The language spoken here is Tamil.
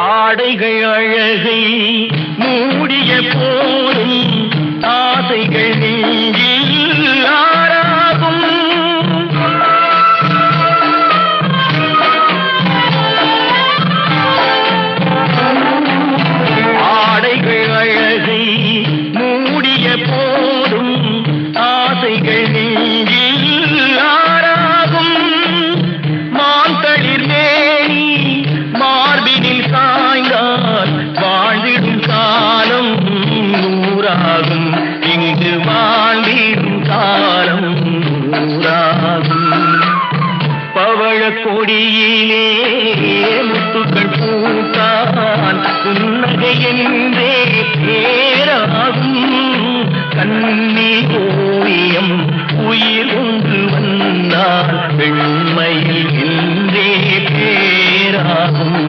ஆடைகள் அழகை மூடிய போதும் ஆசைகள் நெஞ்சில் ஆறாகும். ஆடைகள் அழகை மூடிய போதும் ஆசைகள் நெஞ்சில் ஆறாகும். மாந்தளிர் மேனி மார்பினில் சாய்ந்தால் வாழ்ந்திடும் காலம் நூறாகும். இங்கு வாழ்ந்திடும் காலம் நூறாகும். பவழ கொடியிலே முத்துக்கள் பூத்தான் புன்னகை என்றே